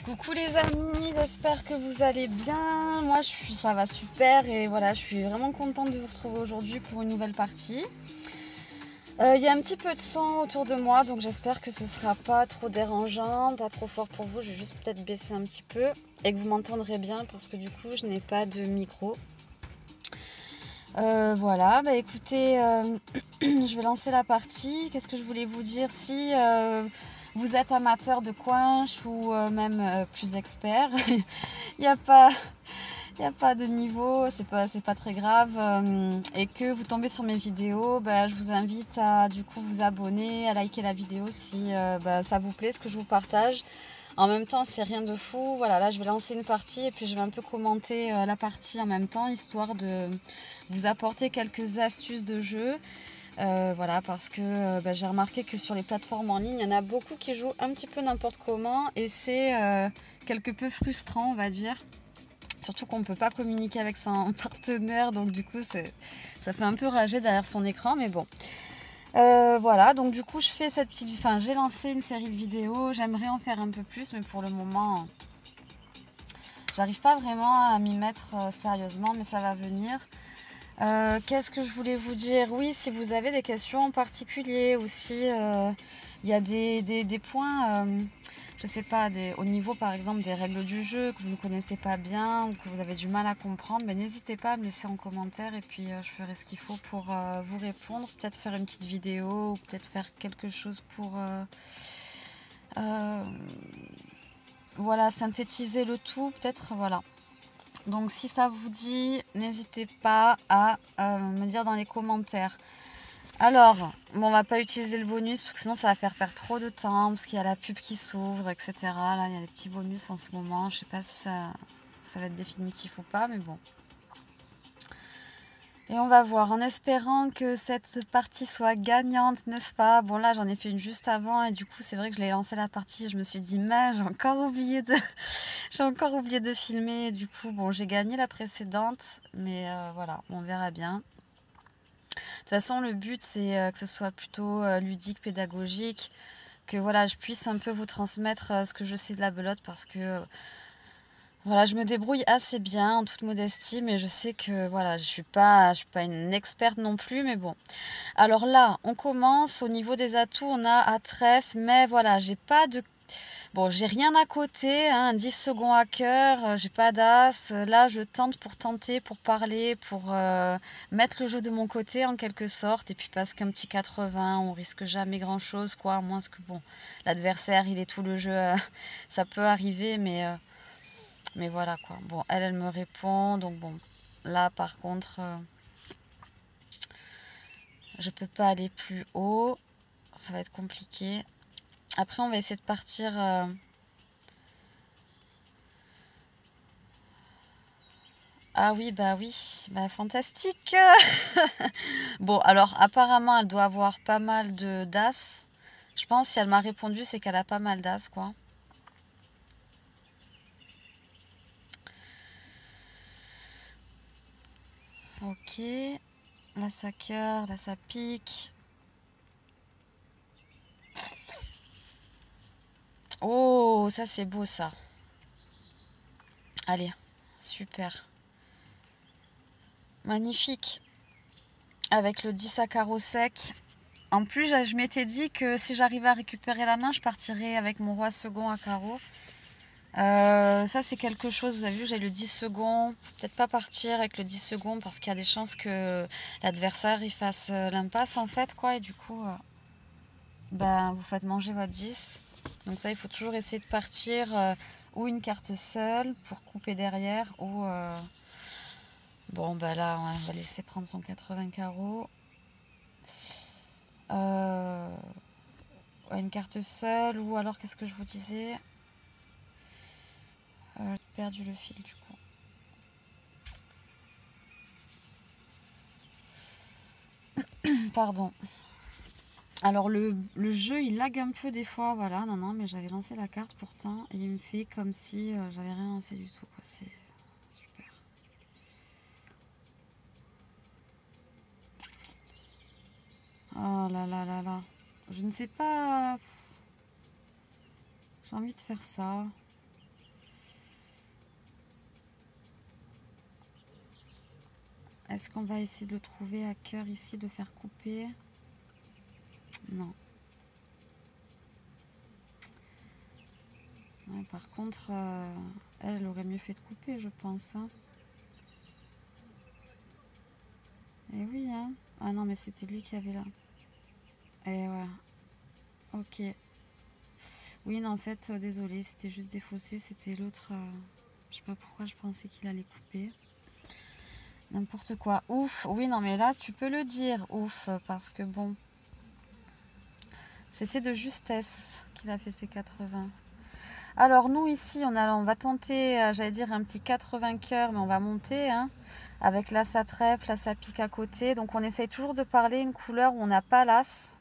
Coucou les amis, j'espère que vous allez bien. Moi ça va super et voilà, je suis vraiment contente de vous retrouver aujourd'hui pour une nouvelle partie. Il y a un petit peu de son autour de moi, donc j'espère que ce sera pas trop dérangeant, pas trop fort pour vous. Je vais juste peut-être baisser un petit peu et que vous m'entendrez bien parce que du coup je n'ai pas de micro. Voilà, bah écoutez, je vais lancer la partie. Qu'est-ce que je voulais vous dire? Si vous êtes amateur de quench ou même plus expert, il n'y a pas, y a pas de niveau, c'est pas très grave. Et que vous tombez sur mes vidéos, bah, je vous invite à du coup vous abonner, à liker la vidéo si bah, ça vous plaît, ce que je vous partage. En même temps, c'est rien de fou. Voilà, là, je vais lancer une partie et puis je vais un peu commenter la partie en même temps, histoire de vous apporter quelques astuces de jeu. Voilà, parce que bah, j'ai remarqué que sur les plateformes en ligne, il y en a beaucoup qui jouent un petit peu n'importe comment et c'est quelque peu frustrant, on va dire. Surtout qu'on ne peut pas communiquer avec son partenaire, donc du coup, ça fait un peu rager derrière son écran, mais bon. Voilà, donc du coup je fais cette petite... Enfin, j'ai lancé une série de vidéos, j'aimerais en faire un peu plus, mais pour le moment, j'arrive pas vraiment à m'y mettre sérieusement, mais ça va venir. Qu'est-ce que je voulais vous dire? Oui, si vous avez des questions en particulier, ou si il y a des points, je sais pas, au niveau par exemple des règles du jeu que vous ne connaissez pas bien, ou que vous avez du mal à comprendre, ben, n'hésitez pas à me laisser en commentaire et puis je ferai ce qu'il faut pour vous répondre. Peut-être faire une petite vidéo, ou peut-être faire quelque chose pour voilà, synthétiser le tout, peut-être, voilà. Donc si ça vous dit, n'hésitez pas à me dire dans les commentaires. Alors, bon, on va pas utiliser le bonus parce que sinon ça va faire perdre trop de temps, parce qu'il y a la pub qui s'ouvre, etc. Là, il y a des petits bonus en ce moment. Je sais pas si ça va être définitif ou pas, mais bon. Et on va voir, en espérant que cette partie soit gagnante, n'est-ce pas? Bon, là, j'en ai fait une juste avant et du coup, c'est vrai que je l'ai lancé la partie et je me suis dit, j'ai encore oublié de... j'ai encore oublié de filmer. Du coup, bon, j'ai gagné la précédente, mais voilà, on verra bien. De toute façon, le but, c'est que ce soit plutôt ludique, pédagogique, que voilà, je puisse un peu vous transmettre ce que je sais de la belote parce que voilà, je me débrouille assez bien en toute modestie, mais je sais que voilà, je suis pas une experte non plus, mais bon. Alors là, on commence au niveau des atouts, on a à trèfle, mais voilà, j'ai pas de... Bon, j'ai rien à côté, hein, 10 seconds à cœur, j'ai pas d'as. Là, je tente pour tenter, pour parler, pour mettre le jeu de mon côté en quelque sorte. Et puis parce qu'un petit 80, on risque jamais grand-chose, quoi. À moins que, bon, l'adversaire, il est tout le jeu, ça peut arriver, mais voilà, quoi. Bon, elle me répond, donc bon, là, par contre, je peux pas aller plus haut. Ça va être compliqué. Après, on va essayer de partir... Ah oui, bah fantastique. Bon, alors apparemment, elle doit avoir pas mal de d'as. Je pense si elle m'a répondu, c'est qu'elle a pas mal d'as, quoi. Ok. Là, ça cœur, là, ça pique. Oh, ça, c'est beau, ça. Allez, super. Magnifique. Avec le 10 à carreau sec. En plus, je m'étais dit que si j'arrivais à récupérer la main, je partirais avec mon roi second à carreau. Ça c'est quelque chose, vous avez vu, j'ai le 10 secondes, peut-être pas partir avec le 10 secondes parce qu'il y a des chances que l'adversaire il fasse l'impasse en fait, quoi, et du coup ben, vous faites manger votre 10. Donc ça, il faut toujours essayer de partir ou une carte seule pour couper derrière, ou bon ben là on va laisser prendre son 80 carreaux. Une carte seule, ou alors qu'est-ce que je vous disais, j'ai perdu le fil du coup. Pardon. Alors le jeu il lag un peu des fois, voilà, non, mais j'avais lancé la carte pourtant, et il me fait comme si j'avais rien lancé du tout, quoi, c'est super. Oh là là là là, je ne sais pas, j'ai envie de faire ça. Est-ce qu'on va essayer de le trouver à cœur ici, de faire couper? Non. Ouais, par contre, elle aurait mieux fait de couper, je pense. Hein. Et oui, hein. Ah non, mais c'était lui qui avait là. Et ouais. Ok. Oui, non, en fait, désolé, c'était juste défaussé. C'était l'autre. Je sais pas pourquoi je pensais qu'il allait couper. N'importe quoi. Ouf. Oui, non, mais là, tu peux le dire. Ouf. Parce que bon. C'était de justesse qu'il a fait ses 80. Alors, nous, ici, on va tenter, j'allais dire, un petit 80 cœurs, mais on va monter. Hein, avec l'as à trèfle, l'as à pique à côté. Donc, on essaye toujours de parler une couleur où on n'a pas l'as.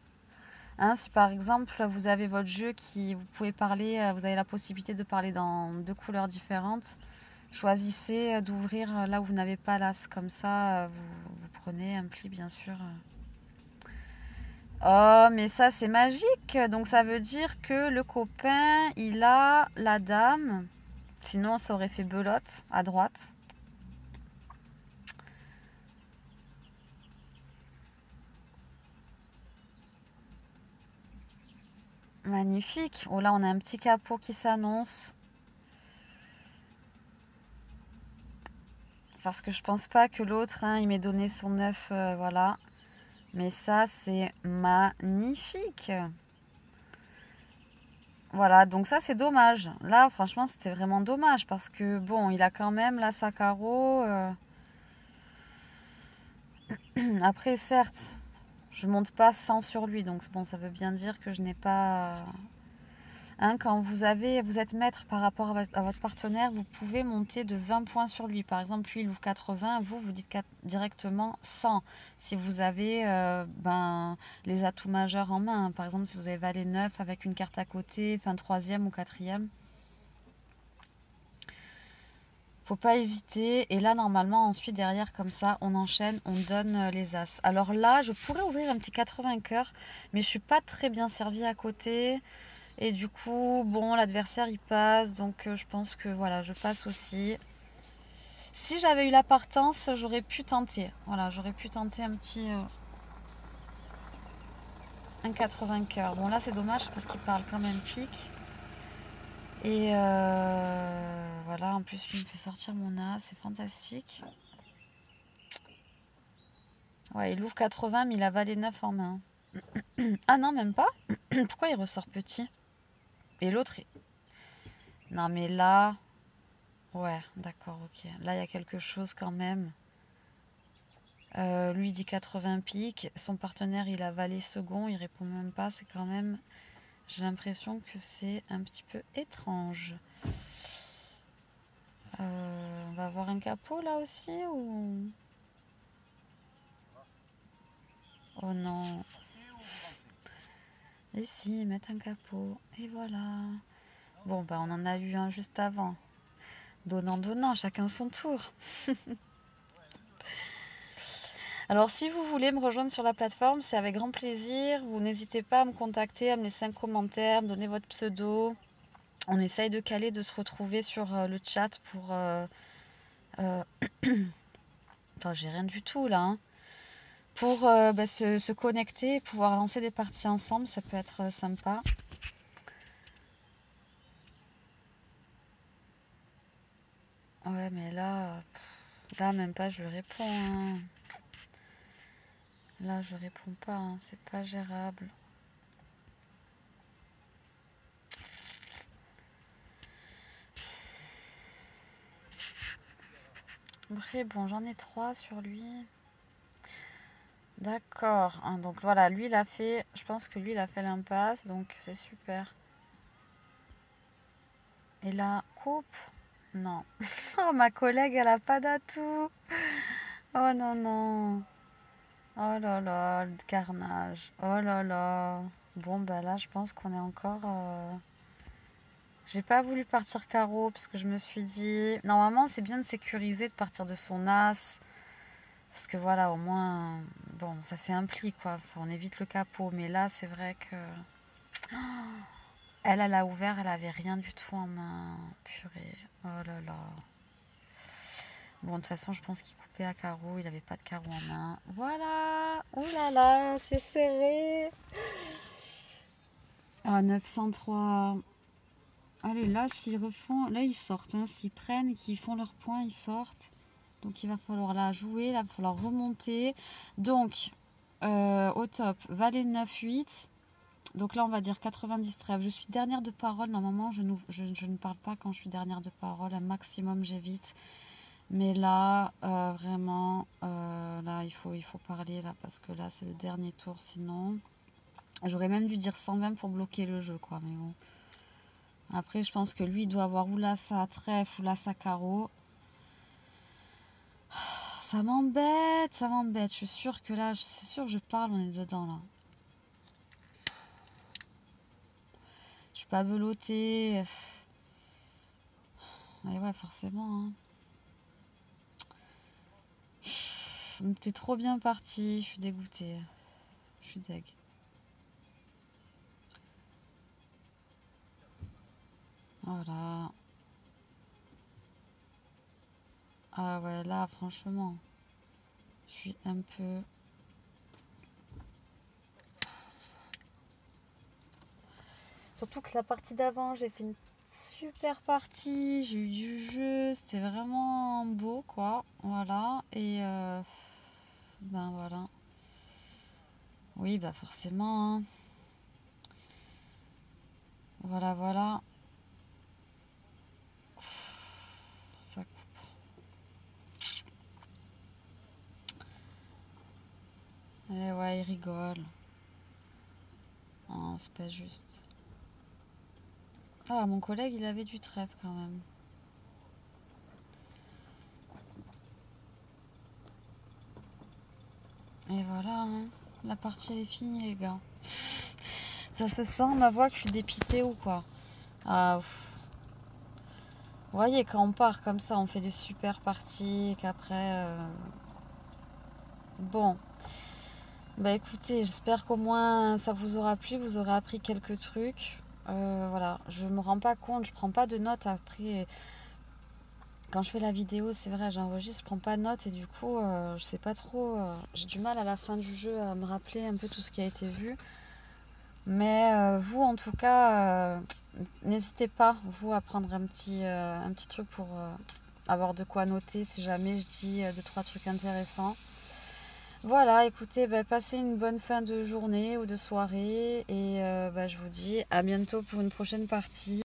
Hein, si par exemple vous avez votre jeu vous pouvez parler, vous avez la possibilité de parler dans 2 couleurs différentes, choisissez d'ouvrir là où vous n'avez pas l'as, comme ça vous prenez un pli bien sûr. Oh mais ça c'est magique, donc ça veut dire que le copain il a la dame, sinon ça aurait fait belote à droite. Magnifique. Oh là on a un petit capot qui s'annonce. Parce que je pense pas que l'autre, hein, il m'ait donné son œuf, voilà. Mais ça, c'est magnifique. Voilà, donc ça, c'est dommage. Là, franchement, c'était vraiment dommage. Parce que, bon, il a quand même la sac carreau. Après, certes, je monte pas 100 sur lui. Donc, bon, ça veut bien dire que je n'ai pas... Hein, quand vous êtes maître par rapport à votre partenaire, vous pouvez monter de 20 points sur lui. Par exemple, lui, il ouvre 80, vous dites directement 100. Si vous avez les atouts majeurs en main. Par exemple, si vous avez valet 9 avec une carte à côté, enfin troisième ou quatrième. Faut pas hésiter. Et là, normalement, ensuite, derrière, comme ça, on enchaîne, on donne les as. Alors là, je pourrais ouvrir un petit 80 cœurs, mais je suis pas très bien servie à côté. Et du coup, bon, l'adversaire il passe, donc je pense que voilà, je passe aussi. Si j'avais eu la partance, j'aurais pu tenter. Voilà, j'aurais pu tenter un petit un 80 cœurs. Bon là c'est dommage parce qu'il parle quand même pique. Et voilà, en plus lui il me fait sortir mon as, c'est fantastique. Ouais, il ouvre 80 mais il a valet 9 en main. Ah non, même pas. Pourquoi il ressort petit? Et l'autre... Non mais là... Ouais, d'accord, ok. Là il y a quelque chose quand même. Lui dit 80 piques, son partenaire il a valet second, il répond même pas, c'est quand même... J'ai l'impression que c'est un petit peu étrange. On va avoir un capot là aussi ou... Oh non. Et si, mettre un capot. Et voilà. Bon, bah on en a eu un juste avant. Donnant, donnant, chacun son tour. Alors si vous voulez me rejoindre sur la plateforme, c'est avec grand plaisir. Vous n'hésitez pas à me contacter, à me laisser un commentaire, me donner votre pseudo. On essaye de caler, de se retrouver sur le chat pour... Enfin, j'ai rien du tout là. Hein. Pour se connecter, pouvoir lancer des parties ensemble, ça peut être sympa. Ouais, mais là même pas, je lui réponds. Hein. Là, je réponds pas, hein. C'est pas gérable. Après, bon, j'en ai 3 sur lui. D'accord. Hein, donc voilà, lui, il a fait... Je pense que lui, il a fait l'impasse, donc c'est super. Et là, coupe? Non. Oh, ma collègue, elle a pas d'atout. Oh non, non. Oh là là, le carnage. Oh là là. Bon, bah là, je pense qu'on est encore... J'ai pas voulu partir carreau parce que je me suis dit... Normalement, c'est bien de sécuriser, de partir de son as. Parce que voilà, au moins... Bon, ça fait un pli, quoi. Ça, on évite le capot. Mais là, c'est vrai que... Elle a ouvert, elle avait rien du tout en main. Purée. Oh là là. Bon, de toute façon, je pense qu'il coupait à carreau. Il n'avait pas de carreau en main. Voilà. Oh là là, c'est serré. Ah, 903. Allez, là, s'ils refont... Là, ils sortent. Hein. S'ils prennent, qu'ils font leur point, ils sortent. Donc, il va falloir la jouer. Là, il va falloir remonter. Donc, au top, valet 9-8. Donc là, on va dire 90 trèfles. Je suis dernière de parole. Normalement, je ne parle pas quand je suis dernière de parole. Un maximum, j'évite. Mais là, vraiment, là, il faut parler, là, parce que là, c'est le dernier tour, sinon... J'aurais même dû dire 120 pour bloquer le jeu, quoi, mais bon. Après, je pense que lui, il doit avoir ou là sa trèfle, ou là sa carreau. Ça m'embête, ça m'embête. Je suis sûre que là, c'est sûr que je parle, on est dedans, là. Je suis pas belottée. Et ouais, forcément, hein. T'es trop bien parti, je suis dégoûtée. Je suis deg. Voilà. Ah ouais, là, franchement, je suis un peu... Surtout que la partie d'avant, j'ai fait une super partie, j'ai eu du jeu, c'était vraiment beau, quoi. Voilà, et ben voilà. Oui, bah forcément, hein. Voilà, voilà. Ça coupe. Eh ouais, il rigole. Oh, c'est pas juste. Ah, mon collègue, il avait du trèfle quand même. Et voilà, hein. La partie, elle est finie, les gars. Ça se sent, ma voix, que je suis dépitée ou quoi. Ah, ouf. Vous voyez, quand on part comme ça, on fait des super parties, et qu'après... Bon. Bah écoutez, j'espère qu'au moins ça vous aura plu, vous aurez appris quelques trucs. Voilà, je me rends pas compte, je prends pas de notes après. Quand je fais la vidéo, c'est vrai, j'enregistre, je prends pas de notes et du coup, je sais pas trop. J'ai du mal à la fin du jeu à me rappeler un peu tout ce qui a été vu. Mais vous, en tout cas, n'hésitez pas, vous, à prendre un petit truc pour avoir de quoi noter si jamais je dis 2-3 trucs intéressants. Voilà, écoutez, bah, passez une bonne fin de journée ou de soirée et bah, je vous dis à bientôt pour une prochaine partie.